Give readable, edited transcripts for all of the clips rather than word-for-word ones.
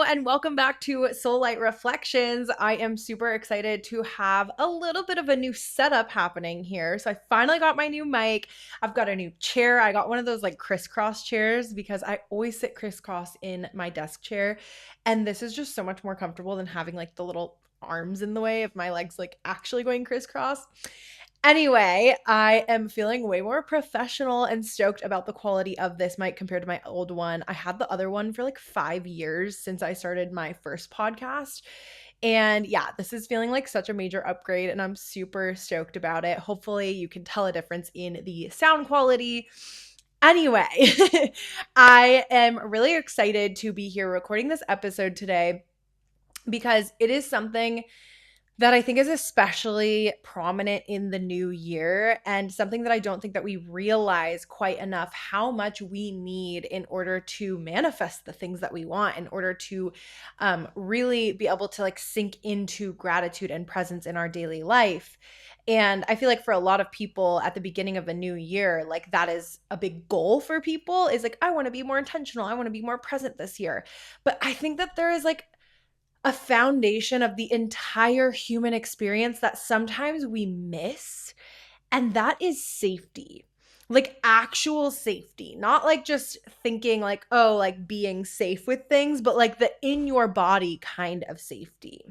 and welcome back to Soul Light Reflections. I am super excited to have a little bit of a new setup happening here. So I finally got my new mic. I've got a new chair. I got one of those like crisscross chairs because I always sit crisscross in my desk chair. And this is just so much more comfortable than having like the little arms in the way of my legs like actually going crisscross. Anyway, I am feeling way more professional and stoked about the quality of this mic compared to my old one. I had the other one for like 5 years since I started my first podcast. And yeah, this is feeling like such a major upgrade, and I'm super stoked about it. Hopefully, you can tell a difference in the sound quality. Anyway, I am really excited to be here recording this episode today because it is something that I think is especially prominent in the new year, and something that I don't think that we realize quite enough how much we need in order to manifest the things that we want, in order to really be able to like sink into gratitude and presence in our daily life. And I feel like for a lot of people at the beginning of a new year, like that is a big goal for people, is like, I want to be more intentional. I want to be more present this year. But I think that there is like a foundation of the entire human experience that sometimes we miss, and that is safety. Like actual safety, not like just thinking like, oh, like being safe with things, but like the in your body kind of safety.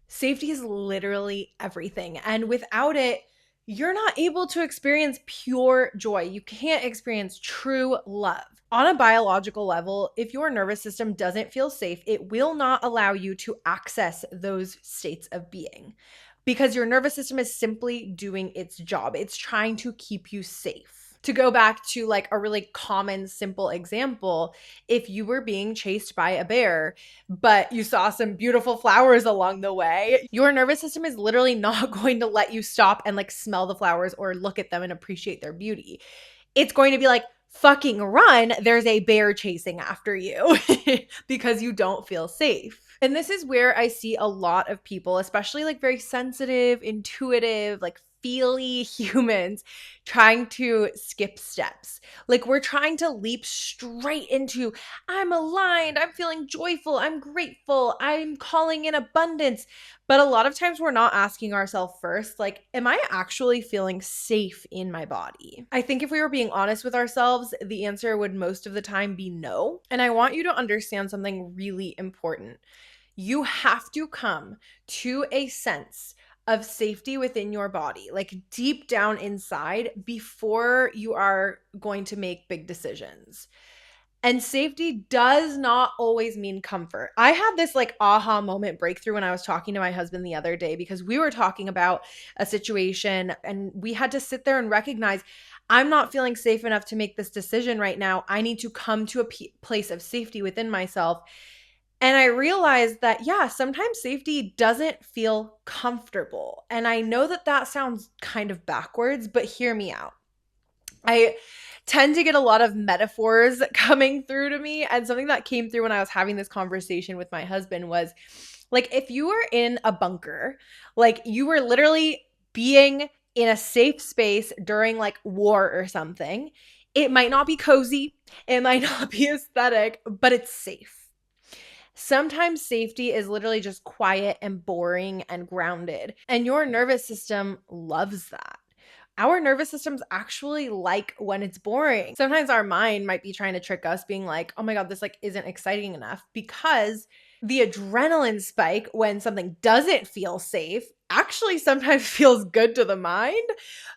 Safety is literally everything. And without it, you're not able to experience pure joy. You can't experience true love. On a biological level, if your nervous system doesn't feel safe, it will not allow you to access those states of being because your nervous system is simply doing its job. It's trying to keep you safe. To go back to like a really common, simple example, if you were being chased by a bear, but you saw some beautiful flowers along the way, your nervous system is literally not going to let you stop and like smell the flowers or look at them and appreciate their beauty. It's going to be like, fucking run, there's a bear chasing after you because you don't feel safe. And this is where I see a lot of people, especially like very sensitive, intuitive, like feely humans, trying to skip steps. Like we're trying to leap straight into, I'm aligned, I'm feeling joyful, I'm grateful, I'm calling in abundance. But a lot of times we're not asking ourselves first, like, am I actually feeling safe in my body? I think if we were being honest with ourselves, the answer would most of the time be no. And I want you to understand something really important. You have to come to a sense of safety within your body, like deep down inside, before you are going to make big decisions. And safety does not always mean comfort. I had this like aha moment breakthrough when I was talking to my husband the other day because we were talking about a situation and we had to sit there and recognize, I'm not feeling safe enough to make this decision right now. I need to come to a place of safety within myself. And I realized that, yeah, sometimes safety doesn't feel comfortable. And I know that that sounds kind of backwards, but hear me out. I tend to get a lot of metaphors coming through to me. And something that came through when I was having this conversation with my husband was like, if you were in a bunker, like you were literally being in a safe space during like war or something, it might not be cozy, it might not be aesthetic, but it's safe. Sometimes safety is literally just quiet and boring and grounded, and your nervous system loves that. Our nervous systems actually like when it's boring. Sometimes our mind might be trying to trick us, being like, oh my God, this like isn't exciting enough, because the adrenaline spike when something doesn't feel safe actually sometimes feels good to the mind.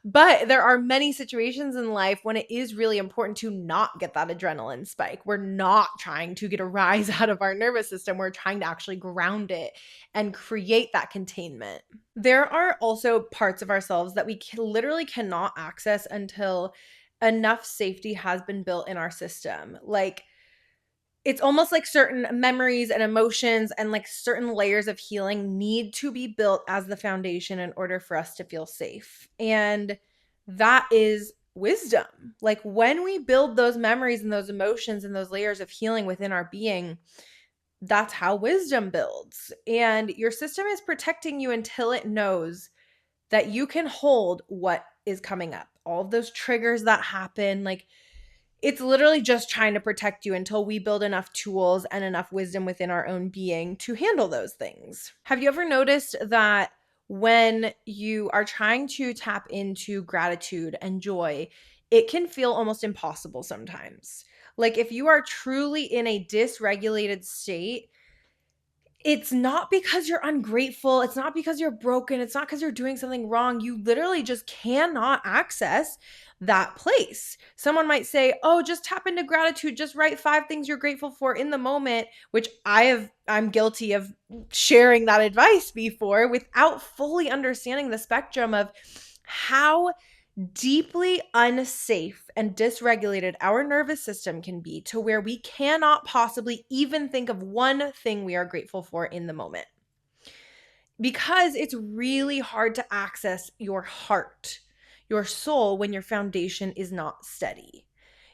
But there are many situations in life when it is really important to not get that adrenaline spike. We're not trying to get a rise out of our nervous system. We're trying to actually ground it and create that containment. There are also parts of ourselves that we literally cannot access until enough safety has been built in our system. Like, it's almost like certain memories and emotions and like certain layers of healing need to be built as the foundation in order for us to feel safe. And that is wisdom. Like when we build those memories and those emotions and those layers of healing within our being, that's how wisdom builds. And your system is protecting you until it knows that you can hold what is coming up. All of those triggers that happen, like It's literally just trying to protect you until we build enough tools and enough wisdom within our own being to handle those things. Have you ever noticed that when you are trying to tap into gratitude and joy, it can feel almost impossible sometimes? Like if you are truly in a dysregulated state, it's not because you're ungrateful. It's not because you're broken. It's not because you're doing something wrong. You literally just cannot access that place. Someone might say, "Oh, just tap into gratitude. Just write 5 things you're grateful for in the moment," which I'm guilty of sharing that advice before without fully understanding the spectrum of how deeply unsafe and dysregulated our nervous system can be to where we cannot possibly even think of one thing we are grateful for in the moment. Because it's really hard to access your heart, your soul, when your foundation is not steady.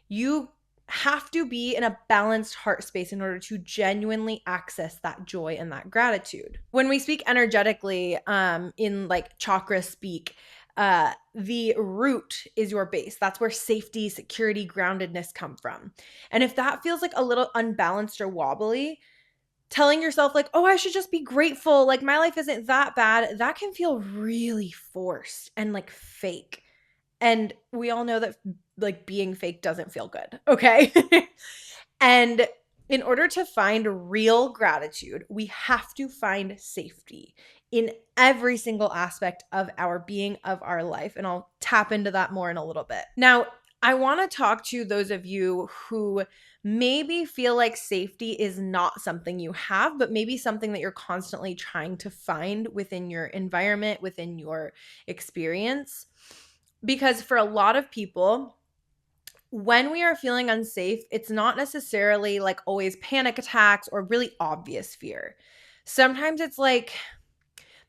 You have to be in a balanced heart space in order to genuinely access that joy and that gratitude. When we speak energetically, in like chakra speak, the root is your base. That's where safety, security, groundedness come from. And if that feels like a little unbalanced or wobbly, telling yourself like, "Oh, I should just be grateful, like my life isn't that bad," that can feel really forced and like fake. And we all know that like being fake doesn't feel good, okay? And in order to find real gratitude, we have to find safety in every single aspect of our being, of our life. And I'll tap into that more in a little bit. Now, I want to talk to those of you who maybe feel like safety is not something you have, but maybe something that you're constantly trying to find within your environment, within your experience. Because for a lot of people, when we are feeling unsafe, it's not necessarily like always panic attacks or really obvious fear. Sometimes it's like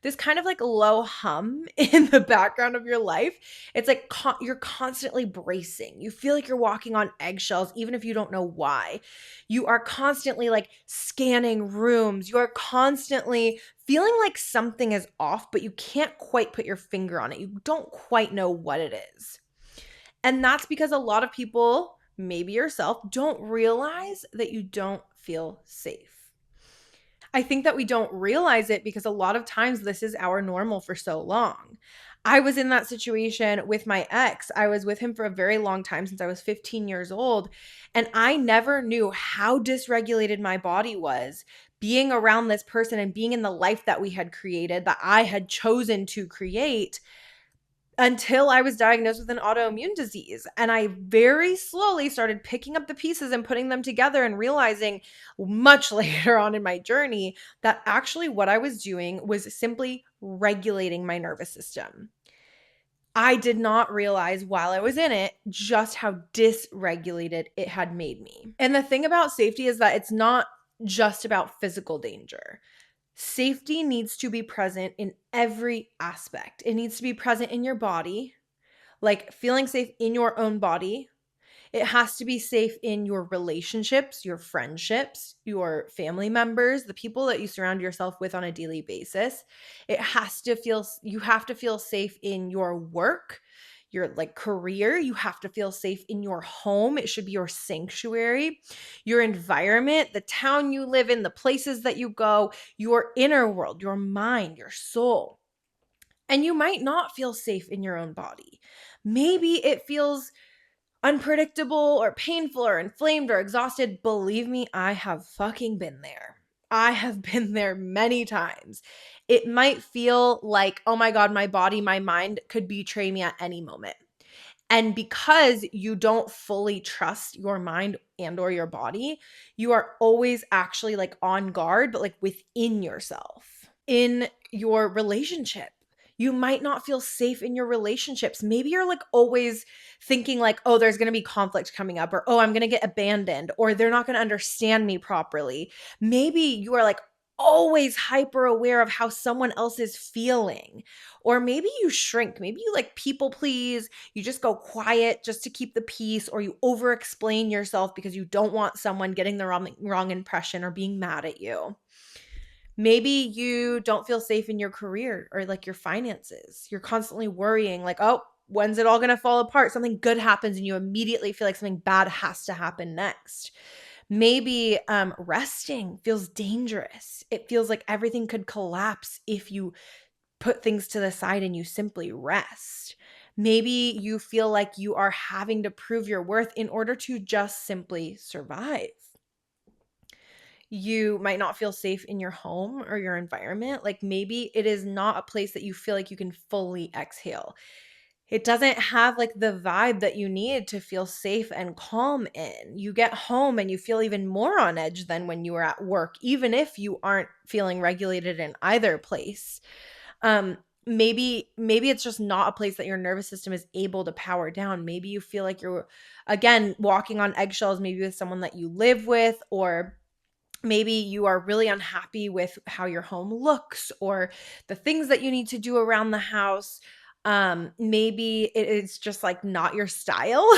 this kind of like low hum in the background of your life. It's like you're constantly bracing. You feel like you're walking on eggshells, even if you don't know why. You are constantly like scanning rooms. You are constantly feeling like something is off, but you can't quite put your finger on it. You don't quite know what it is. And that's because a lot of people, maybe yourself, don't realize that you don't feel safe. I think that we don't realize it because a lot of times this is our normal for so long. I was in that situation with my ex. I was with him for a very long time, since I was 15 years old. And I never knew how dysregulated my body was being around this person and being in the life that we had created, that I had chosen to create, until I was diagnosed with an autoimmune disease. And I very slowly started picking up the pieces and putting them together and realizing much later on in my journey that actually what I was doing was simply regulating my nervous system. I did not realize while I was in it just how dysregulated it had made me. And the thing about safety is that it's not just about physical danger. Safety needs to be present in every aspect. It needs to be present in your body, like feeling safe in your own body. It has to be safe in your relationships, your friendships, your family members, the people that you surround yourself with on a daily basis. You have to feel safe in your work, your like career. You have to feel safe in your home. It should be your sanctuary, your environment, the town you live in, the places that you go, your inner world, your mind, your soul. And you might not feel safe in your own body. Maybe it feels unpredictable or painful or inflamed or exhausted. Believe me, I have fucking been there. I have been there many times. It might feel like, oh my God, my body, my mind could betray me at any moment. And because you don't fully trust your mind and or your body, you are always actually like on guard, but like within yourself. In your relationship, you might not feel safe in your relationships. Maybe you're like always thinking like, oh, there's going to be conflict coming up, or oh, I'm going to get abandoned, or they're not going to understand me properly. Maybe you are like always hyper aware of how someone else is feeling. Or maybe you shrink. Maybe you like people please. You just go quiet just to keep the peace, or you over explain yourself because you don't want someone getting the wrong impression or being mad at you. Maybe you don't feel safe in your career or like your finances. You're constantly worrying like, oh, when's it all going to fall apart? Something good happens and you immediately feel like something bad has to happen next. Maybe resting feels dangerous. It feels like everything could collapse if you put things to the side and you simply rest. Maybe you feel like you are having to prove your worth in order to just simply survive. You might not feel safe in your home or your environment. Like maybe it is not a place that you feel like you can fully exhale. It doesn't have like the vibe that you need to feel safe and calm in. You get home and you feel even more on edge than when you were at work, even if you aren't feeling regulated in either place. Maybe it's just not a place that your nervous system is able to power down. Maybe you feel like you're again walking on eggshells, maybe with someone that you live with, or maybe you are really unhappy with how your home looks or the things that you need to do around the house. Maybe it's just like not your style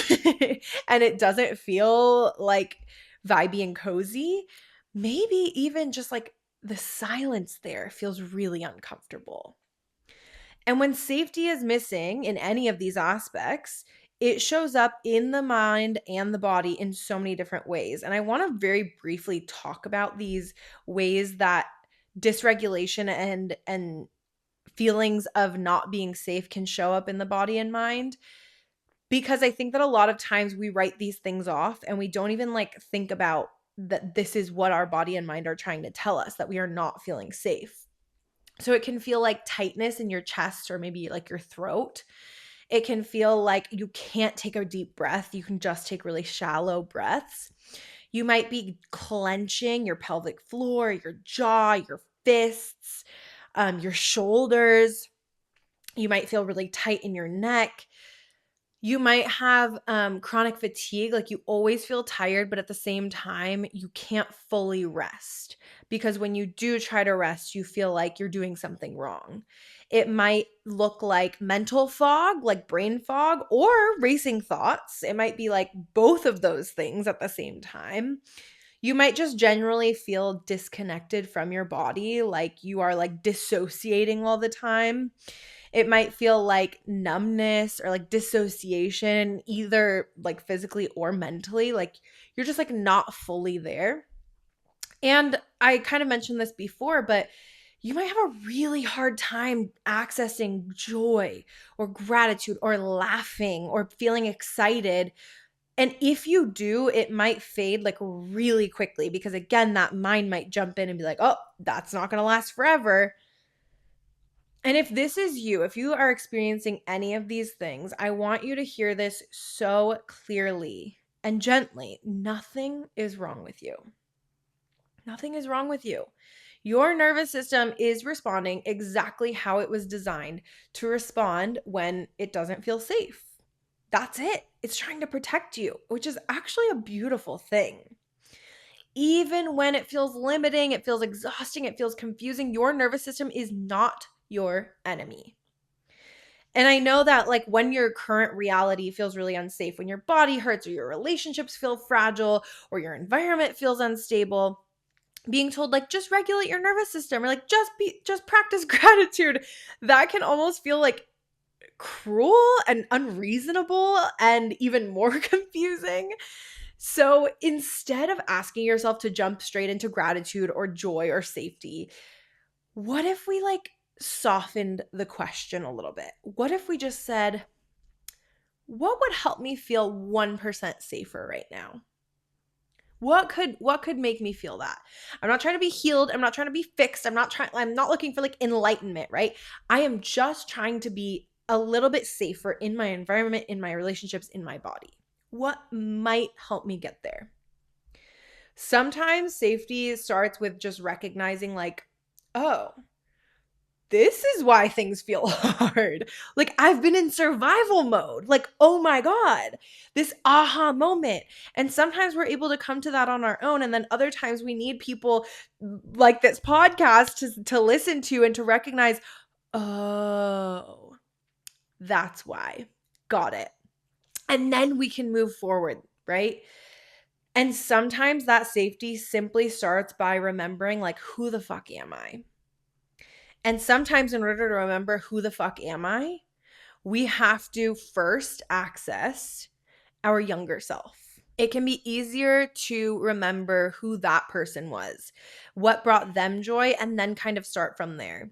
and it doesn't feel like vibey and cozy. Maybe even just like the silence there feels really uncomfortable. And when safety is missing in any of these aspects, it shows up in the mind and the body in so many different ways. And I want to very briefly talk about these ways that dysregulation and feelings of not being safe can show up in the body and mind, because I think that a lot of times we write these things off and we don't even like think about that this is what our body and mind are trying to tell us, that we are not feeling safe. So it can feel like tightness in your chest or maybe like your throat. It can feel like you can't take a deep breath. You can just take really shallow breaths. You might be clenching your pelvic floor, your jaw, your fists, your shoulders. You might feel really tight in your neck. You might have chronic fatigue, like you always feel tired, but at the same time, you can't fully rest because when you do try to rest, you feel like you're doing something wrong. It might look like mental fog, like brain fog, or racing thoughts. It might be like both of those things at the same time. You might just generally feel disconnected from your body, like you are like dissociating all the time. It might feel like numbness or like dissociation, either like physically or mentally. Like you're just like not fully there. And I kind of mentioned this before, but you might have a really hard time accessing joy or gratitude or laughing or feeling excited. And if you do, it might fade like really quickly because, again, that mind might jump in and be like, oh, that's not going to last forever. And if this is you, if you are experiencing any of these things, I want you to hear this so clearly and gently. Nothing is wrong with you. Nothing is wrong with you. Your nervous system is responding exactly how it was designed to respond when it doesn't feel safe. That's it. It's trying to protect you, which is actually a beautiful thing. Even when it feels limiting, it feels exhausting, it feels confusing, your nervous system is not your enemy. And I know that like when your current reality feels really unsafe, when your body hurts or your relationships feel fragile or your environment feels unstable, being told like just regulate your nervous system or like just practice gratitude, that can almost feel like cruel and unreasonable and even more confusing. So instead of asking yourself to jump straight into gratitude or joy or safety, what if we like softened the question a little bit? What if we just said, what would help me feel 1% safer right now? What could make me feel that? I'm not trying to be healed, I'm not trying to be fixed, I'm not looking for like enlightenment, right? I am just trying to be a little bit safer in my environment, in my relationships, in my body. What might help me get there? Sometimes safety starts with just recognizing like, oh, this is why things feel hard. Like I've been in survival mode. Like, oh my God, this aha moment. And sometimes we're able to come to that on our own. And then other times we need people like this podcast to listen to and to recognize, oh, that's why. Got it. And then we can move forward, right? And sometimes that safety simply starts by remembering like, who the fuck am I? And sometimes in order to remember who the fuck am I, We have to first access our younger self. It can be easier to remember who that person was, what brought them joy, and then kind of start from there.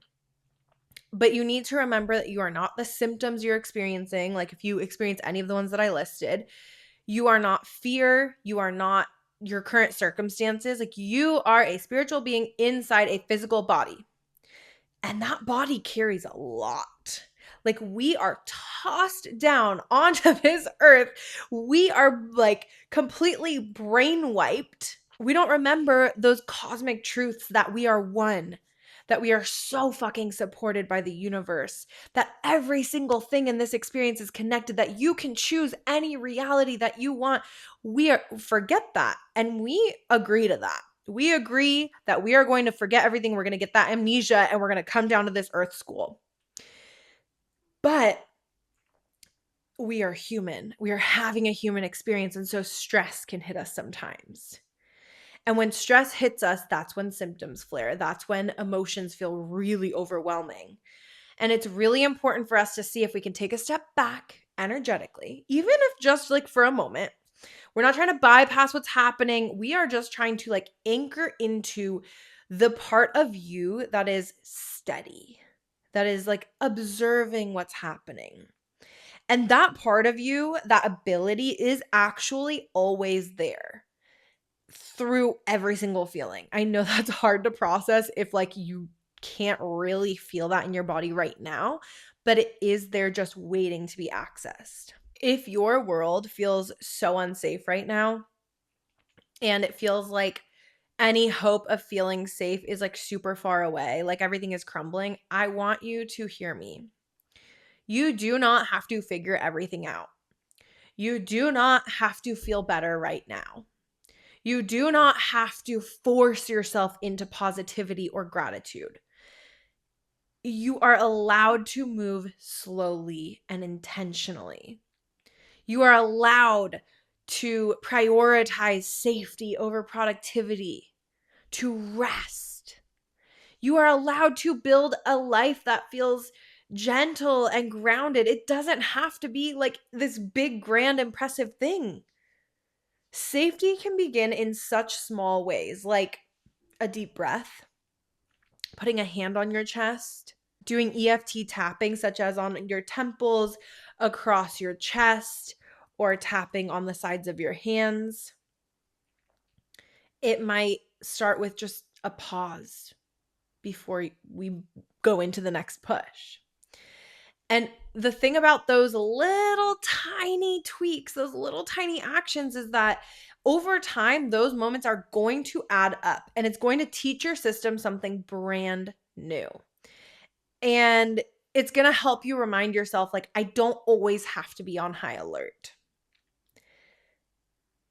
But you need to remember that you are not the symptoms you're experiencing. Like if you experience any of the ones that I listed, you are not fear. You are not your current circumstances. Like you are a spiritual being inside a physical body. And that body carries a lot. Like we are tossed down onto this earth. We are like completely brain wiped. We don't remember those cosmic truths that we are one, that we are so fucking supported by the universe, that every single thing in this experience is connected, that you can choose any reality that you want. Forget that. And we agree to that. We agree that we are going to forget everything. We're going to get that amnesia and we're going to come down to this earth school. But we are human. We are having a human experience. And so stress can hit us sometimes. And when stress hits us, that's when symptoms flare. That's when emotions feel really overwhelming. And it's really important for us to see if we can take a step back energetically, even if just like for a moment. We're not trying to bypass what's happening. We are just trying to like anchor into the part of you that is steady, that is like observing what's happening. And that part of you, that ability is actually always there through every single feeling. I know that's hard to process if like you can't really feel that in your body right now, but it is there just waiting to be accessed. If your world feels so unsafe right now and it feels like any hope of feeling safe is like super far away, like everything is crumbling, I want you to hear me. You do not have to figure everything out. You do not have to feel better right now. You do not have to force yourself into positivity or gratitude. You are allowed to move slowly and intentionally. You are allowed to prioritize safety over productivity, to rest. You are allowed to build a life that feels gentle and grounded. It doesn't have to be like this big, grand, impressive thing. Safety can begin in such small ways, like a deep breath, putting a hand on your chest, doing EFT tapping, such as on your temples, across your chest, or tapping on the sides of your hands. It might start with just a pause before we go into the next push. And the thing about those little tiny tweaks, those little tiny actions is that over time, those moments are going to add up and it's going to teach your system something brand new. And it's going to help you remind yourself, like, I don't always have to be on high alert.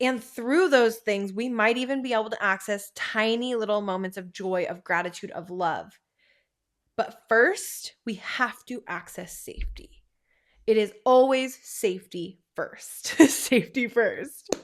And through those things, we might even be able to access tiny little moments of joy, of gratitude, of love. But first, we have to access safety. It is always safety first. Safety first.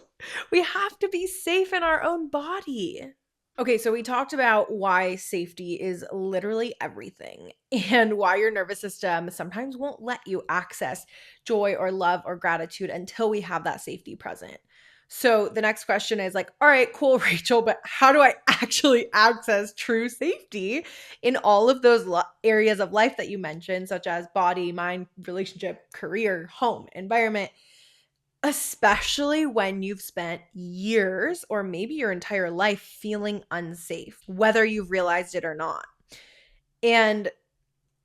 We have to be safe in our own body. Okay, so we talked about why safety is literally everything and why your nervous system sometimes won't let you access joy or love or gratitude until we have that safety present. So the next question is like, all right, cool, Rachel, but how do I actually access true safety in all of those areas of life that you mentioned, such as body, mind, relationship, career, home, environment? Especially when you've spent years or maybe your entire life feeling unsafe, whether you've realized it or not. And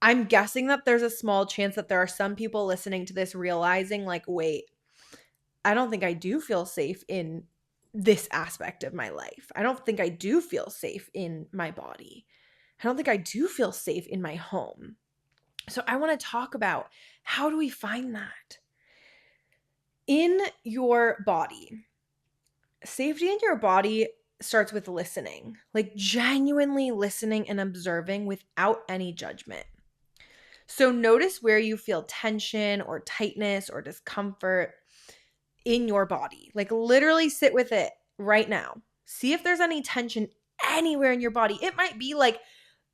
I'm guessing that there's a small chance that there are some people listening to this realizing like, wait, I don't think I do feel safe in this aspect of my life. I don't think I do feel safe in my body. I don't think I do feel safe in my home. So I want to talk about, how do we find that? In your body, safety in your body starts with listening, like genuinely listening and observing without any judgment. So notice where you feel tension or tightness or discomfort in your body. Like literally sit with it right now. See if there's any tension anywhere in your body. It might be like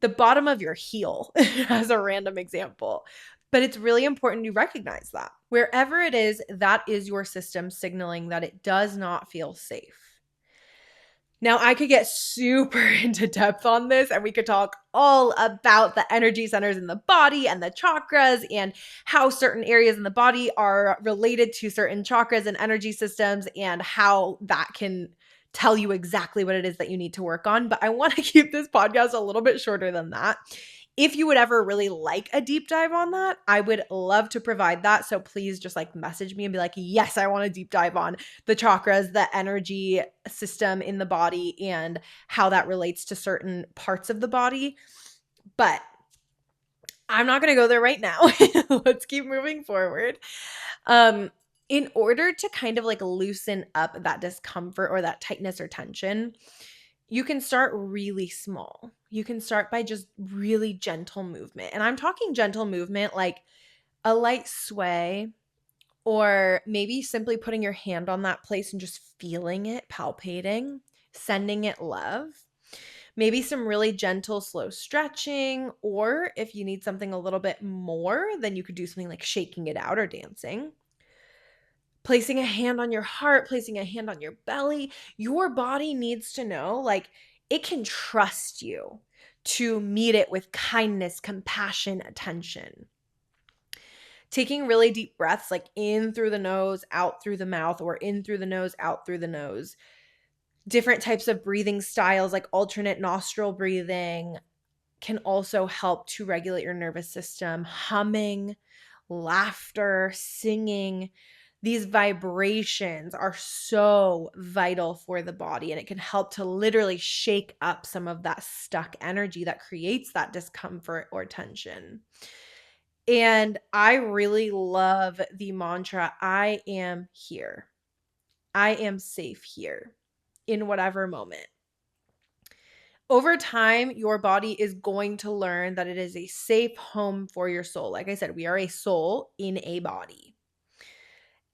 the bottom of your heel, as a random example. But it's really important to recognize that. Wherever it is, that is your system signaling that it does not feel safe. Now, I could get super into depth on this, and we could talk all about the energy centers in the body and the chakras and how certain areas in the body are related to certain chakras and energy systems and how that can tell you exactly what it is that you need to work on. But I want to keep this podcast a little bit shorter than that. If you would ever really like a deep dive on that, I would love to provide that. So please just like message me and be like, yes, I want a deep dive on the chakras, the energy system in the body, and how that relates to certain parts of the body. But I'm not going to go there right now. Let's keep moving forward. In order to kind of like loosen up that discomfort or that tightness or tension, you can start really small. You can start by just really gentle movement. And I'm talking gentle movement like a light sway, or maybe simply putting your hand on that place and just feeling it, palpating, sending it love. Maybe some really gentle, slow stretching, or if you need something a little bit more, then you could do something like shaking it out or dancing. Placing a hand on your heart, placing a hand on your belly. Your body needs to know, like, it can trust you to meet it with kindness, compassion, attention. Taking really deep breaths, like in through the nose, out through the mouth, or in through the nose, out through the nose. Different types of breathing styles, like alternate nostril breathing, can also help to regulate your nervous system. Humming, laughter, singing. These vibrations are so vital for the body, and it can help to literally shake up some of that stuck energy that creates that discomfort or tension. And I really love the mantra, I am here. I am safe here in whatever moment. Over time, your body is going to learn that it is a safe home for your soul. Like I said, we are a soul in a body.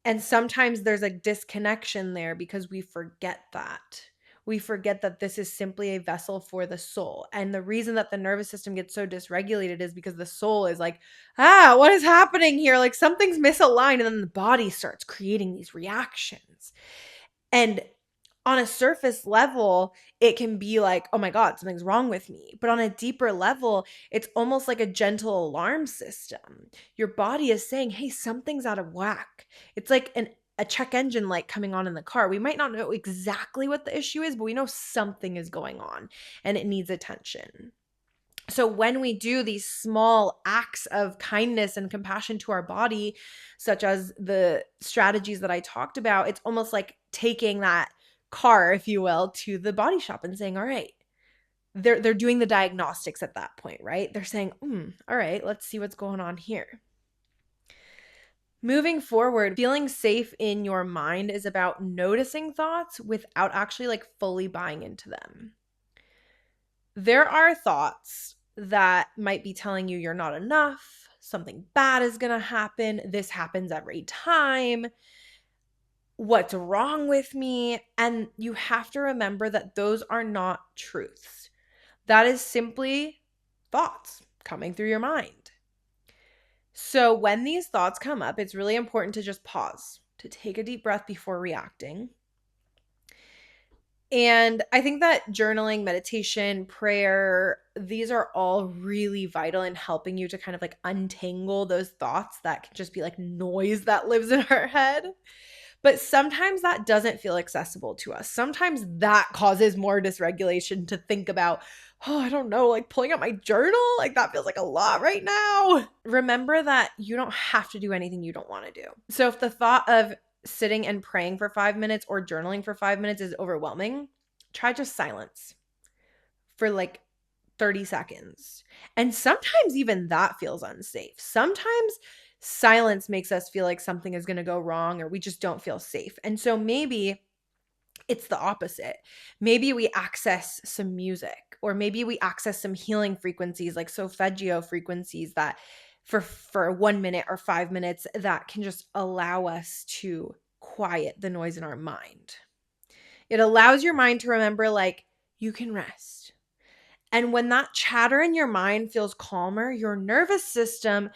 And sometimes there's a disconnection there because we forget that. We forget that this is simply a vessel for the soul. And the reason that the nervous system gets so dysregulated is because the soul is like, what is happening here? Like something's misaligned. And then the body starts creating these reactions. And on a surface level, it can be like, oh my God, something's wrong with me. But on a deeper level, it's almost like a gentle alarm system. Your body is saying, hey, something's out of whack. It's like a check engine light coming on in the car. We might not know exactly what the issue is, but we know something is going on and it needs attention. So when we do these small acts of kindness and compassion to our body, such as the strategies that I talked about, it's almost like taking that car, if you will, to the body shop and saying, all right, they're doing the diagnostics at that point, right? They're saying, all right, let's see what's going on here. Moving forward, feeling safe in your mind is about noticing thoughts without actually like fully buying into them. There are thoughts that might be telling you you're not enough, something bad is going to happen, this happens every time, what's wrong with me? And you have to remember that those are not truths. That is simply thoughts coming through your mind. So when these thoughts come up, it's really important to just pause, to take a deep breath before reacting. And I think that journaling, meditation, prayer, these are all really vital in helping you to kind of like untangle those thoughts that can just be like noise that lives in our head. But sometimes that doesn't feel accessible to us. Sometimes that causes more dysregulation to think about, I don't know, like pulling out my journal, like that feels like a lot right now. Remember that you don't have to do anything you don't want to do. So if the thought of sitting and praying for 5 minutes or journaling for 5 minutes is overwhelming, try just silence for like 30 seconds. And sometimes even that feels unsafe. Sometimes silence makes us feel like something is going to go wrong or we just don't feel safe. And so maybe it's the opposite. Maybe we access some music, or maybe we access some healing frequencies like solfeggio frequencies that for 1 minute or 5 minutes that can just allow us to quiet the noise in our mind. It allows your mind to remember like you can rest. And when that chatter in your mind feels calmer, your nervous system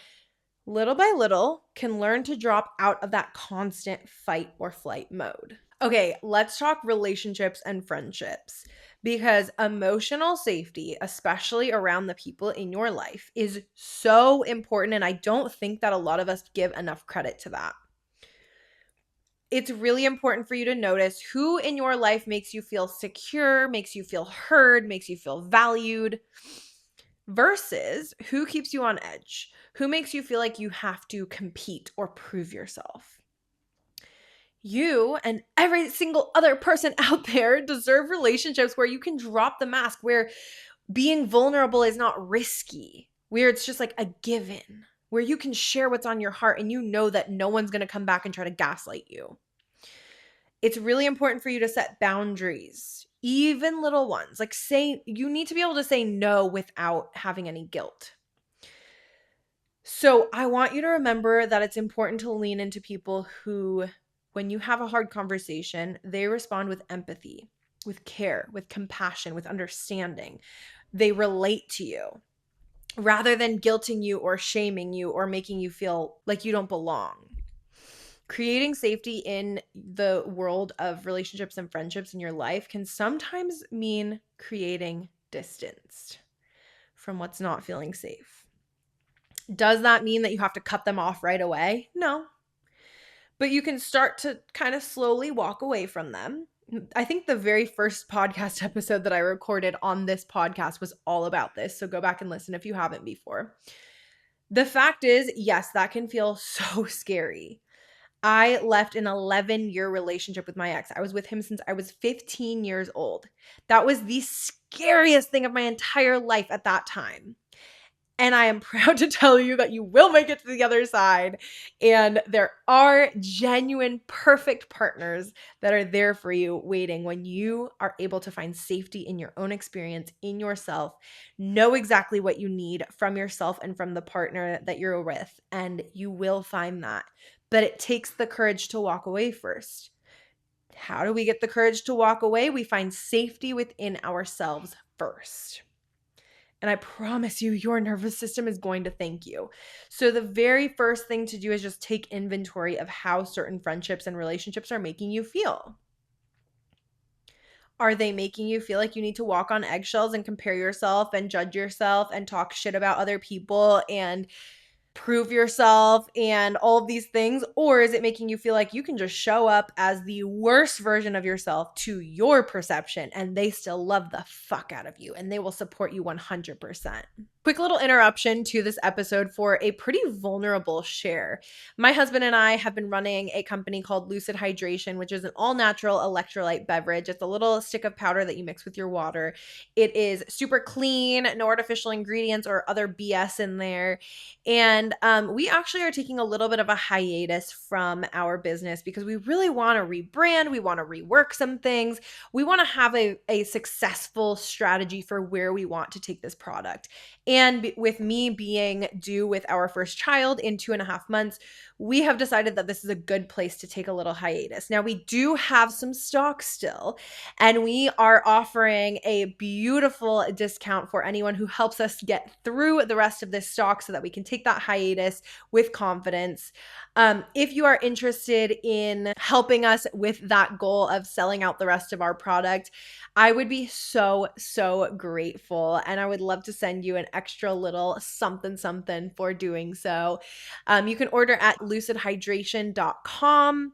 little by little, can learn to drop out of that constant fight or flight mode. Okay, let's talk relationships and friendships because emotional safety, especially around the people in your life, is so important. And I don't think that a lot of us give enough credit to that. It's really important for you to notice who in your life makes you feel secure, makes you feel heard, makes you feel valued, versus who keeps you on edge, who makes you feel like you have to compete or prove yourself. You and every single other person out there deserve relationships where you can drop the mask, where being vulnerable is not risky, where it's just like a given, where you can share what's on your heart and you know that no one's going to come back and try to gaslight you. It's really important for you to set boundaries, even little ones. Like you need to be able to say no without having any guilt. So I want you to remember that it's important to lean into people who, when you have a hard conversation, they respond with empathy, with care, with compassion, with understanding. They relate to you rather than guilting you or shaming you or making you feel like you don't belong. Creating safety in the world of relationships and friendships in your life can sometimes mean creating distance from what's not feeling safe. Does that mean that you have to cut them off right away? No. But you can start to kind of slowly walk away from them. I think the very first podcast episode that I recorded on this podcast was all about this. So go back and listen if you haven't before. The fact is, yes, that can feel so scary. I left an 11-year relationship with my ex. I was with him since I was 15 years old. That was the scariest thing of my entire life at that time. And I am proud to tell you that you will make it to the other side. And there are genuine, perfect partners that are there for you waiting when you are able to find safety in your own experience, in yourself, know exactly what you need from yourself and from the partner that you're with. And you will find that. But it takes the courage to walk away first. How do we get the courage to walk away? We find safety within ourselves first. And I promise you, your nervous system is going to thank you. So the very first thing to do is just take inventory of how certain friendships and relationships are making you feel. Are they making you feel like you need to walk on eggshells and compare yourself and judge yourself and talk shit about other people and prove yourself and all of these things? Or is it making you feel like you can just show up as the worst version of yourself to your perception and they still love the fuck out of you and they will support you 100%? Quick little interruption to this episode for a pretty vulnerable share. My husband and I have been running a company called Lucid Hydration, which is an all-natural electrolyte beverage. It's a little stick of powder that you mix with your water. It is super clean, no artificial ingredients or other BS in there. And we actually are taking a little bit of a hiatus from our business because we really want to rebrand. We want to rework some things. We want to have a successful strategy for where we want to take this product. And with me being due with our first child in 2.5 months, we have decided that this is a good place to take a little hiatus. Now, we do have some stock still, and we are offering a beautiful discount for anyone who helps us get through the rest of this stock so that we can take that hiatus with confidence. If you are interested in helping us with that goal of selling out the rest of our product, I would be so, so grateful. And I would love to send you an extra little something for doing so. You can order at lucidhydration.com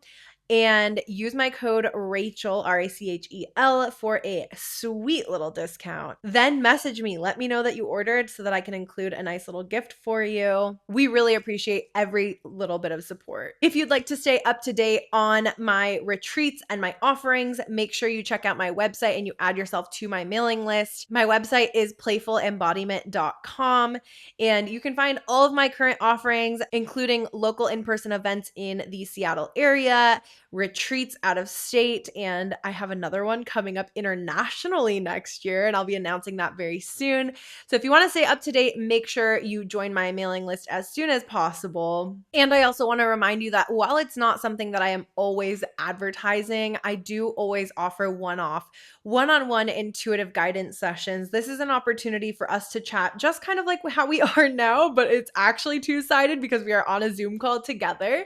and use my code Rachel, Rachel, for a sweet little discount. Then message me. Let me know that you ordered so that I can include a nice little gift for you. We really appreciate every little bit of support. If you'd like to stay up to date on my retreats and my offerings, make sure you check out my website and you add yourself to my mailing list. My website is playfulembodiment.com, and you can find all of my current offerings, including local in-person events in the Seattle area, retreats out of state, and I have another one coming up internationally next year, and I'll be announcing that very soon. So if you want to stay up to date, make sure you join my mailing list as soon as possible. And I also want to remind you that while it's not something that I am always advertising, I do always offer one-on-one intuitive guidance sessions. This is an opportunity for us to chat just kind of like how we are now, but it's actually two-sided because we are on a Zoom call together.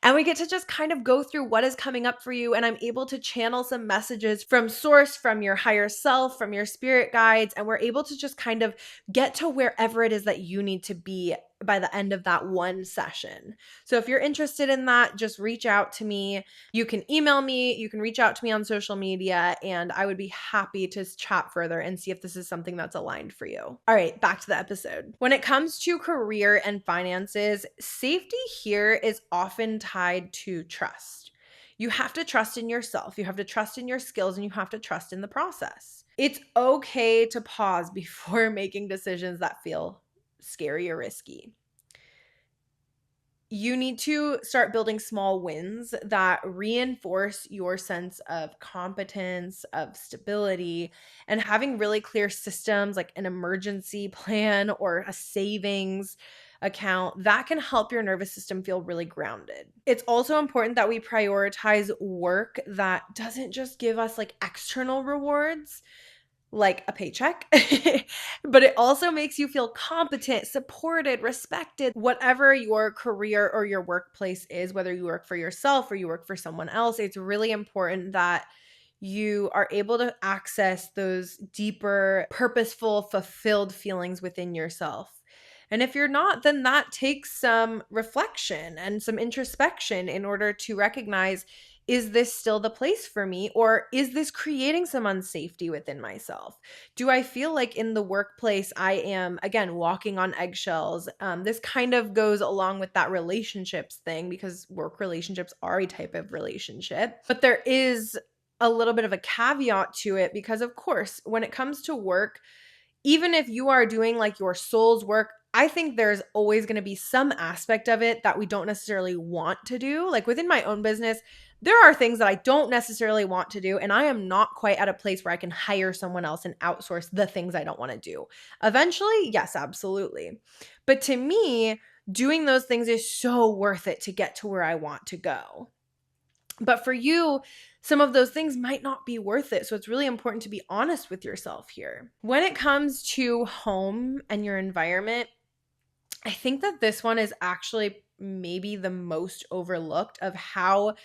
And we get to just kind of go through what is coming up for you. And I'm able to channel some messages from source, from your higher self, from your spirit guides. And we're able to just kind of get to wherever it is that you need to be by the end of that one session. So if you're interested in that, just reach out to me. You can email me, you can reach out to me on social media, and I would be happy to chat further and see if this is something that's aligned for you. All right, back to the episode. When it comes to career and finances, safety here is often tied to trust. You have to trust in yourself, you have to trust in your skills, and you have to trust in the process. It's okay to pause before making decisions that feel scary or risky. You need to start building small wins that reinforce your sense of competence, of stability, and having really clear systems like an emergency plan or a savings account that can help your nervous system feel really grounded. It's also important that we prioritize work that doesn't just give us like external rewards, like a paycheck, but it also makes you feel competent, supported, respected, whatever your career or your workplace is, whether you work for yourself or you work for someone else. It's really important that you are able to access those deeper, purposeful, fulfilled feelings within yourself. And if you're not, then that takes some reflection and some introspection in order to recognize, is this still the place for me? Or is this creating some unsafety within myself? Do I feel like in the workplace I am, again, walking on eggshells? This kind of goes along with that relationships thing because work relationships are a type of relationship. But there is a little bit of a caveat to it because, of course, when it comes to work, even if you are doing like your soul's work, I think there's always going to be some aspect of it that we don't necessarily want to do. Like within my own business, there are things that I don't necessarily want to do, and I am not quite at a place where I can hire someone else and outsource the things I don't want to do. Eventually, yes, absolutely. But to me, doing those things is so worth it to get to where I want to go. But for you, some of those things might not be worth it. So it's really important to be honest with yourself here. When it comes to home and your environment, I think that this one is actually maybe the most overlooked of how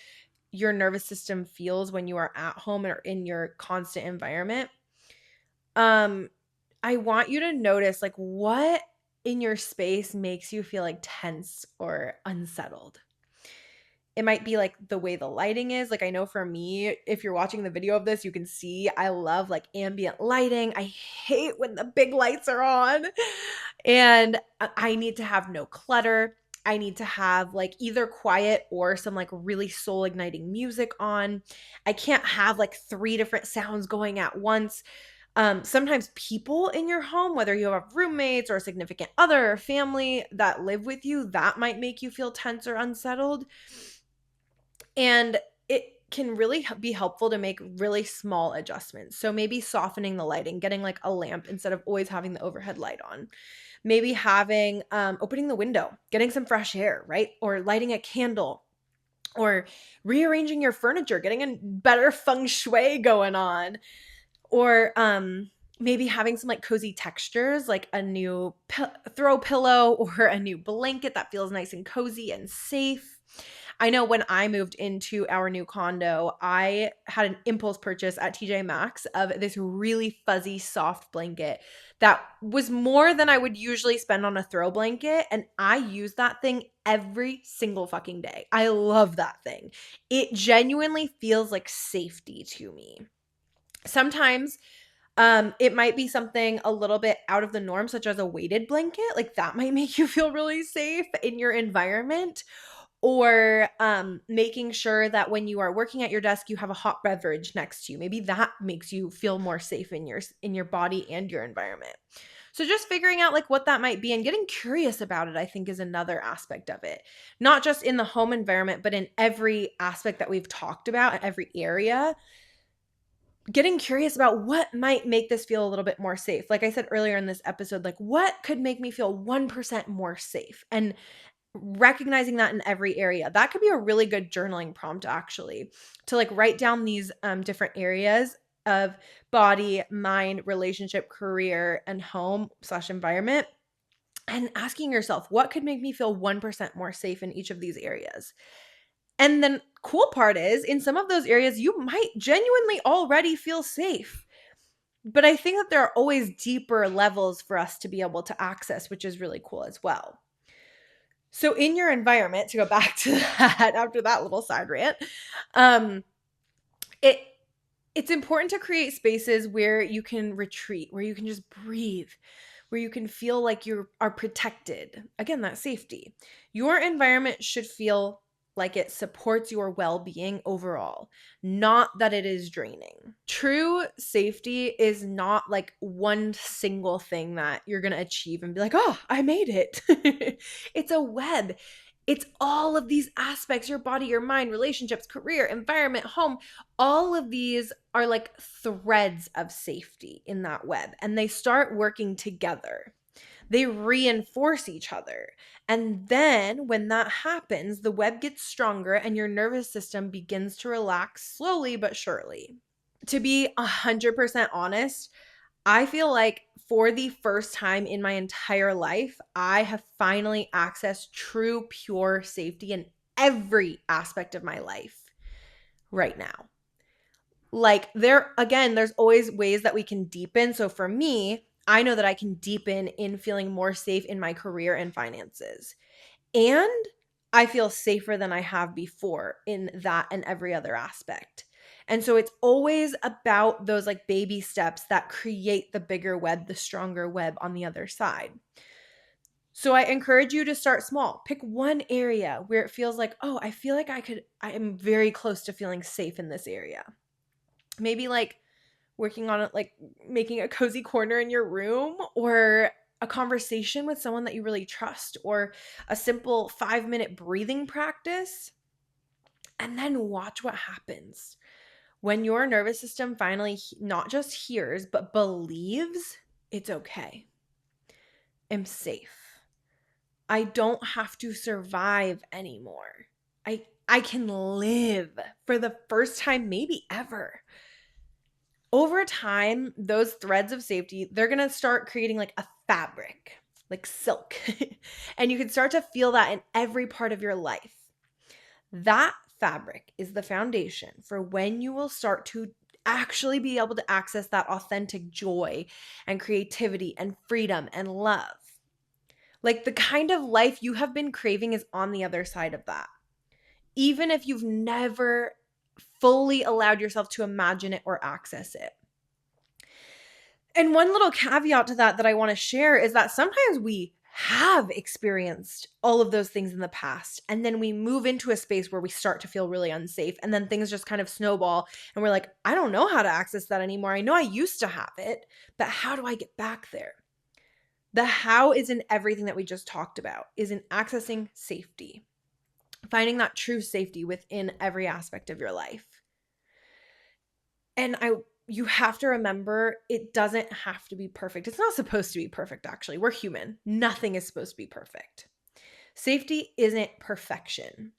your nervous system feels when you are at home or in your constant environment. I want you to notice like what in your space makes you feel like tense or unsettled. It might be like the way the lighting is. Like I know for me, if you're watching the video of this, you can see I love like ambient lighting. I hate when the big lights are on. And I need to have no clutter. I need to have like either quiet or some like really soul igniting music on. I can't have like 3 different sounds going at once. Sometimes people in your home, whether you have roommates or a significant other or family that live with you, that might make you feel tense or unsettled. And it can really be helpful to make really small adjustments. So maybe softening the lighting, getting like a lamp instead of always having the overhead light on. Maybe having, opening the window, getting some fresh air, right? Or lighting a candle, or rearranging your furniture, getting a better feng shui going on. Or maybe having some like cozy textures, like a new throw pillow or a new blanket that feels nice and cozy and safe. I know when I moved into our new condo, I had an impulse purchase at TJ Maxx of this really fuzzy, soft blanket that was more than I would usually spend on a throw blanket. And I use that thing every single fucking day. I love that thing. It genuinely feels like safety to me. Sometimes it might be something a little bit out of the norm, such as a weighted blanket. Like that might make you feel really safe in your environment. Or making sure that when you are working at your desk, you have a hot beverage next to you. Maybe that makes you feel more safe in your body and your environment. So just figuring out like what that might be and getting curious about it, I think, is another aspect of it. Not just in the home environment, but in every aspect that we've talked about, in every area. Getting curious about what might make this feel a little bit more safe. Like I said earlier in this episode, like what could make me feel 1% more safe? And recognizing that in every area. That could be a really good journaling prompt, actually, to like write down these different areas of body, mind, relationship, career, and home slash environment, and asking yourself, what could make me feel 1% more safe in each of these areas? And then cool part is, in some of those areas, you might genuinely already feel safe. But I think that there are always deeper levels for us to be able to access, which is really cool as well. So in your environment, to go back to that after that little side rant, um, it it's important to create spaces where you can retreat, where you can just breathe, where you can feel like you are protected. Again, that safety. Your environment should feel like it supports your well-being overall, not that it is draining. True safety is not like one single thing that you're going to achieve and be like, "Oh, I made it." It's a web. It's all of these aspects, your body, your mind, relationships, career, environment, home. All of these are like threads of safety in that web, and they start working together. They reinforce each other. And then when that happens, the web gets stronger and your nervous system begins to relax slowly but surely. To be 100% honest, I feel like for the first time in my entire life, I have finally accessed true, pure safety in every aspect of my life right now. Like there's always ways that we can deepen. So for me, I know that I can deepen in feeling more safe in my career and finances. And I feel safer than I have before in that and every other aspect. And so it's always about those like baby steps that create the bigger web, the stronger web on the other side. So I encourage you to start small. Pick one area where it feels like, oh, I feel like I am very close to feeling safe in this area. Maybe like working on it, like making a cozy corner in your room, or a conversation with someone that you really trust, or a simple 5-minute breathing practice. And then watch what happens when your nervous system finally not just hears, but believes it's okay. I'm safe. I don't have to survive anymore. I can live for the first time, maybe ever. Over time, those threads of safety, they're going to start creating like a fabric, like silk. And you can start to feel that in every part of your life. That fabric is the foundation for when you will start to actually be able to access that authentic joy and creativity and freedom and love. Like the kind of life you have been craving is on the other side of that. Even if you've never fully allowed yourself to imagine it or access it. And one little caveat to that I want to share is that sometimes we have experienced all of those things in the past, and then we move into a space where we start to feel really unsafe, and then things just kind of snowball, and we're like, I don't know how to access that anymore. I know I used to have it, but how do I get back there? The how is in everything that we just talked about, is in accessing safety, finding that true safety within every aspect of your life. And you have to remember, it doesn't have to be perfect. It's not supposed to be perfect, actually. We're human. Nothing is supposed to be perfect. Safety isn't perfection.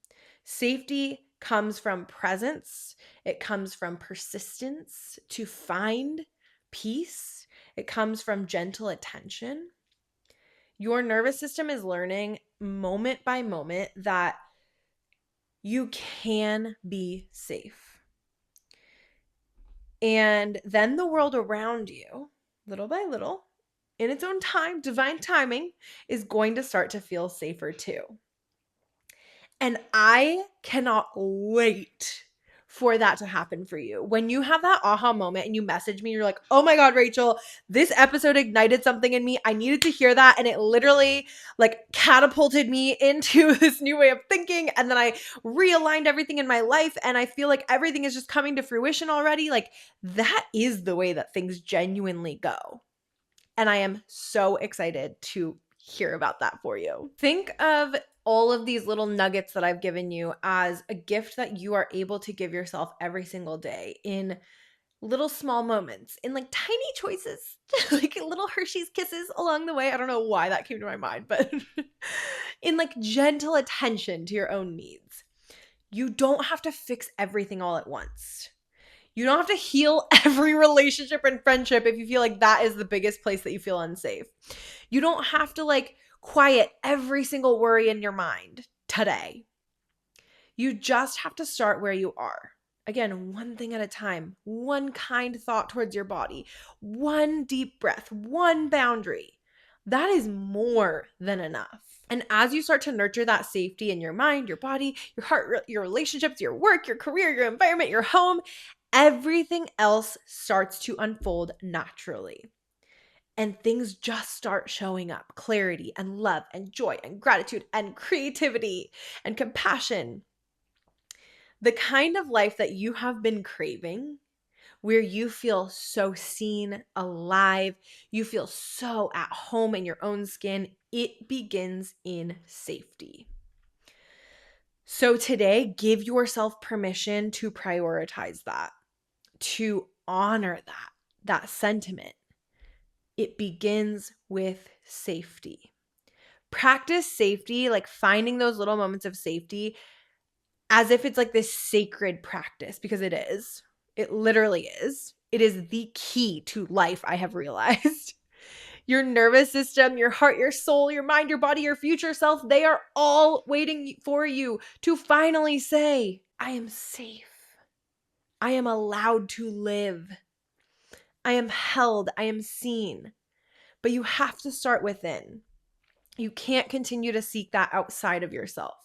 Safety comes from presence. It comes from persistence to find peace. It comes from gentle attention. Your nervous system is learning moment by moment that you can be safe. And then the world around you, little by little, in its own time, divine timing, is going to start to feel safer too. And I cannot wait for that to happen for you. When you have that aha moment and you message me, you're like, oh my God, Rachel, this episode ignited something in me. I needed to hear that. And it literally like catapulted me into this new way of thinking. And then I realigned everything in my life. And I feel like everything is just coming to fruition already. Like that is the way that things genuinely go. And I am so excited to hear about that for you. Think of all of these little nuggets that I've given you as a gift that you are able to give yourself every single day in little small moments, in like tiny choices, like little Hershey's kisses along the way. I don't know why that came to my mind, but in like gentle attention to your own needs. You don't have to fix everything all at once. You don't have to heal every relationship and friendship if you feel like that is the biggest place that you feel unsafe. You don't have to like quiet every single worry in your mind today. You just have to start where you are. Again, one thing at a time, one kind thought towards your body, one deep breath, one boundary. That is more than enough. And as you start to nurture that safety in your mind, your body, your heart, your relationships, your work, your career, your environment, your home, everything else starts to unfold naturally. And things just start showing up. Clarity and love and joy and gratitude and creativity and compassion. The kind of life that you have been craving, where you feel so seen, alive, you feel so at home in your own skin, it begins in safety. So today, give yourself permission to prioritize that, to honor that sentiment. It begins with safety. Practice safety, like finding those little moments of safety as if it's like this sacred practice, because it is. It literally is. It is the key to life, I have realized. Your nervous system, your heart, your soul, your mind, your body, your future self, they are all waiting for you to finally say, I am safe. I am allowed to live. I am held. I am seen. But you have to start within. You can't continue to seek that outside of yourself.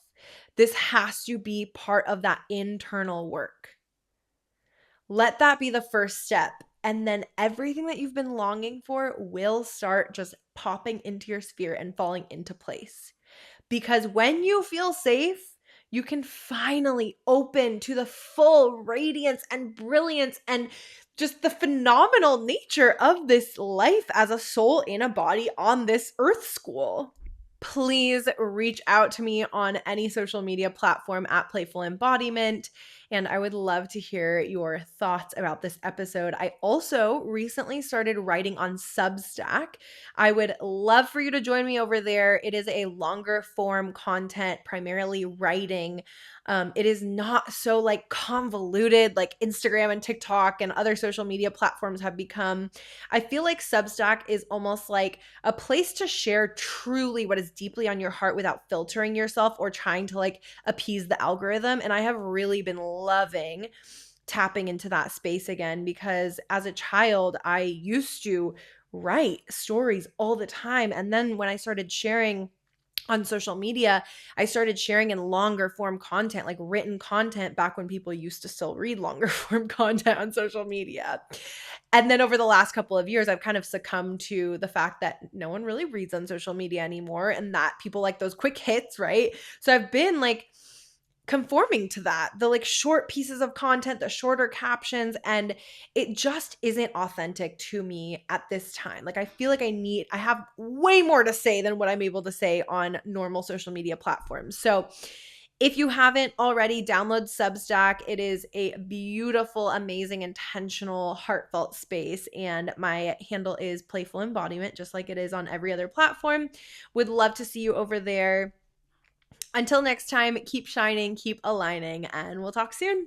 This has to be part of that internal work. Let that be the first step. And then everything that you've been longing for will start just popping into your sphere and falling into place. Because when you feel safe, you can finally open to the full radiance and brilliance and just the phenomenal nature of this life as a soul in a body on this earth school. Please reach out to me on any social media platform at Playful Embodiment, and I would love to hear your thoughts about this episode. I also recently started writing on Substack. I would love for you to join me over there. It is a longer form content, primarily writing. It is not so like convoluted like Instagram and TikTok and other social media platforms have become. I feel like Substack is almost like a place to share truly what is deeply on your heart without filtering yourself or trying to like appease the algorithm. And I have really been loving tapping into that space again, because as a child, I used to write stories all the time. And then when I started sharing on social media, I started sharing in longer form content, like written content, back when people used to still read longer form content on social media. And then over the last couple of years, I've kind of succumbed to the fact that no one really reads on social media anymore, and that people like those quick hits, right? So I've been like conforming to that, the like short pieces of content, the shorter captions, and it just isn't authentic to me at this time. Like I feel like I have way more to say than what I'm able to say on normal social media platforms. So if you haven't already, download Substack. It is a beautiful, amazing, intentional, heartfelt space. And my handle is Playful Embodiment, just like it is on every other platform. Would love to see you over there. Until next time, keep shining, keep aligning, and we'll talk soon.